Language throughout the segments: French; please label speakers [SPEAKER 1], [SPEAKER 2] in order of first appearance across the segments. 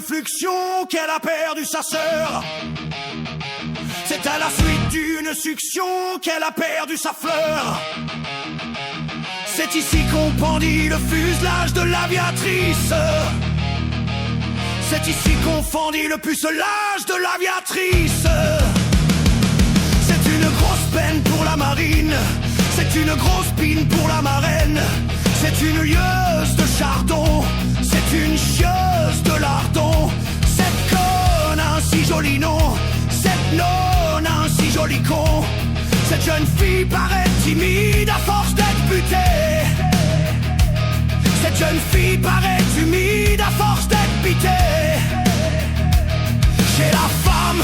[SPEAKER 1] Fluxion qu'elle a perdu sa sœur. C'est à la suite d'une succion qu'elle a perdu sa fleur. C'est ici qu'on pendit le fuselage de l'aviatrice. C'est ici qu'on fendit le pucelage de l'aviatrice. C'est une grosse peine pour la marine. C'est une grosse pine pour la marraine. C'est une lieuse de chardon. C'est une chieuse de lardon. Cette conne a un si joli nom. Cette nonne a un si joli con. Cette jeune fille paraît timide à force d'être butée. Cette jeune fille paraît humide à force d'être pitée. Chez la femme,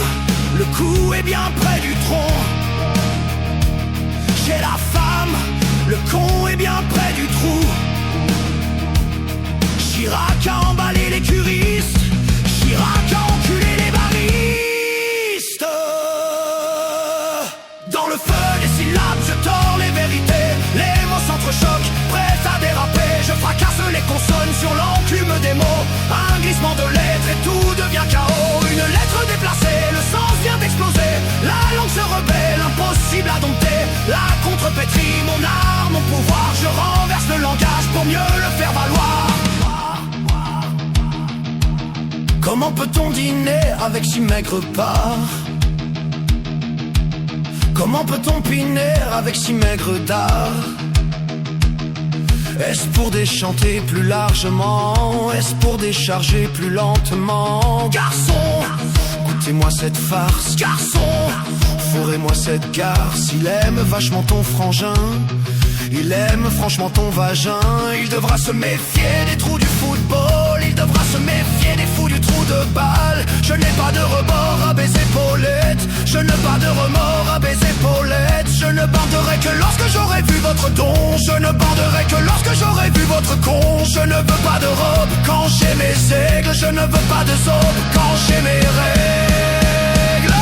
[SPEAKER 1] le cou est bien près du tronc. Chez la femme, le con est bien près du trou. Chirac a emballé les curistes, Chirac a enculé les baristes. Dans le feu des syllabes, je tords les vérités. Les mots s'entrechoquent, prêts à déraper. Je fracasse les consonnes sur l'enclume des mots. Un glissement de lettres et tout devient chaos. Une lettre déplacée, le sens vient d'exploser. La langue se rebelle, impossible à dompter. La contrepétrie, mon art, mon pouvoir. Je renverse le langage pour mieux le faire valoir. Comment peut-on dîner avec si maigre part? Comment peut-on piner avec si maigre d'art? Est-ce pour déchanter plus largement? Est-ce pour décharger plus lentement? Garçon, goûtez-moi cette farce. Garçon, fourrez-moi cette garce. Il aime vachement ton frangin, il aime franchement ton vagin. Il devra se méfier des trous du football. Il devra se méfier des fous du trou de balle. Je n'ai pas de rebord à baiser Paulette. Je n'ai pas de remords à baiser Paulette. Je ne banderai que lorsque j'aurai vu votre don. Je ne banderai que lorsque j'aurai vu votre con. Je ne veux pas de robe quand j'ai mes aigles. Je ne veux pas de zob quand j'ai mes règles.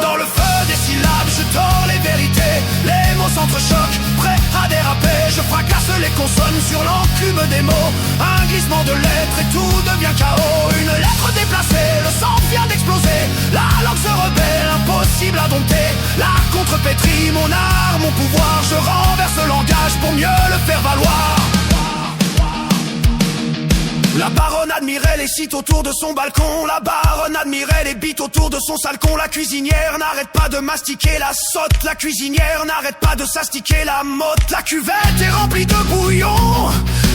[SPEAKER 1] Dans le feu des syllabes, je tords les vérités. Les mots s'entrechoquent, prêts à déraper. Je fracasse les consonnes sur l'enclume des mots. Un glissement de lettres et tout devient chaos. Une lettre déplacée, le sang vient d'exploser. La langue se rebelle, impossible à dompter. La contrepétrie, mon art, mon pouvoir. Je renverse le langage pour mieux le faire valoir. La baronne admirait les sites autour de son balcon. La baronne admirait les bites autour de son salcon. La cuisinière n'arrête pas de mastiquer la sotte. La cuisinière n'arrête pas de s'astiquer la motte. La cuvette est remplie de bouillon.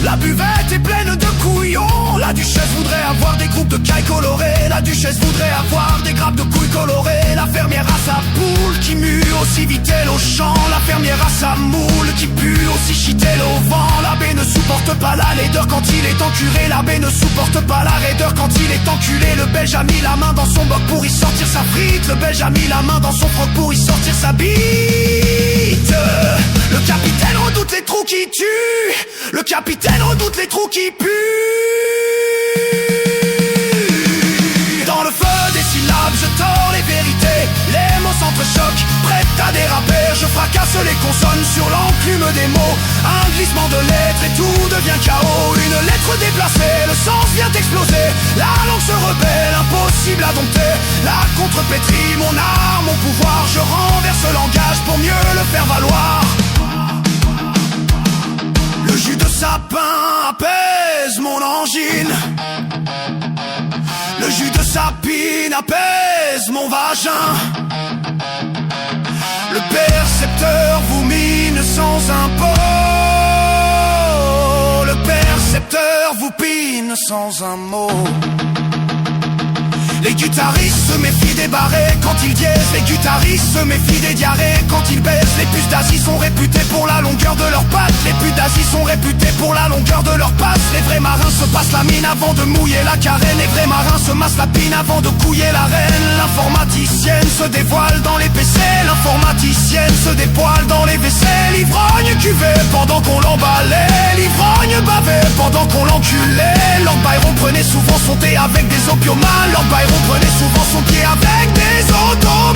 [SPEAKER 1] La buvette est pleine de couillons. La duchesse voudrait avoir des groupes de cailles colorées. La duchesse voudrait avoir des grappes de couilles colorées. La fermière a sa poule qui mue aussi vite elle au champ. La fermière a sa moule qui pue aussi shit elle au vent. L'abbé ne supporte pas la laideur quand il est encuré. L'abbé ne supporte pas la raideur quand il est enculé. Le belge a mis la main dans son boc pour y sortir sa frite. Le belge a mis la main dans son froc pour y sortir sa bite. Le capitaine redoute les trous qui tuent. Le capitaine redoute les trous qui puent. Dans le feu des syllabes, je tords les vérités. Les mots s'entrechoquent, prêts à déraper. Je fracasse les consonnes sur l'enclume des mots. Un glissement de lettres et tout devient chaos. Une lettre déplacée, le sens vient d'exploser. La langue se rebelle, impossible à dompter. La contrepétrie, mon art, mon pouvoir. Je renverse le langage pour mieux le faire valoir. Le jus de sapin apaise mon angine. Le jus de sapine apaise mon vagin. Le percepteur vous mine sans impôt. Le percepteur vous pine sans un mot. Les guitaristes se méfient des barrés quand ils dièsent. Les guitaristes se méfient des diarrhées quand ils baissent. Les puces d'Asie sont réputées pour la longueur de leurs pattes. Les putes d'Asie sont réputées pour la longueur de leurs pattes. Les vrais marins se passent la mine avant de mouiller la carène. Les vrais marins se massent la pine avant de couiller la reine. L'informaticienne se dévoile dans les PC. L'informaticienne se dévoile dans cuvée pendant qu'on l'emballait, l'ivrogne bavait pendant qu'on l'enculait. Lord Byron prenait souvent son thé avec des opiomanes. Lord Byron prenait souvent son pied avec des ottomans.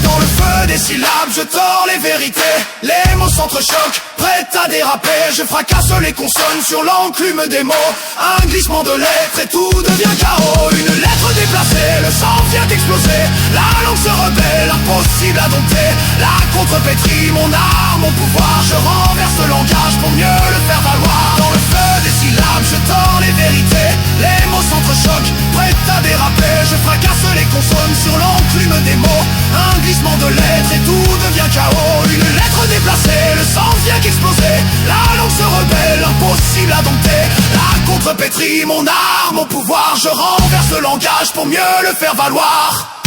[SPEAKER 1] Dans le feu des syllabes, je tords les vérités. Les mots s'entrechoquent, prêts à déraper. Je fracasse les consonnes sur l'enclume des mots. Un glissement de lettres et tout devient chaos. Une lettre déplacée, le sang vient d'exploser. La langue se rebelle, impossible à dompter. La contrepétrie, mon art, mon pouvoir. Je renverse le langage pour mieux le faire valoir. Dans le feu des syllabes, je tords les vérités. Les mots s'entrechoquent, prêts à déraper. Je fracasse les consonnes sur l'enclume des mots. Un glissement de lettres et tout devient chaos. Une lettre déplacée, le sang vient qu'exploser. La langue se rebelle, impossible à dompter. La contrepétrie, mon art, mon pouvoir. Je renverse le langage pour mieux le faire valoir.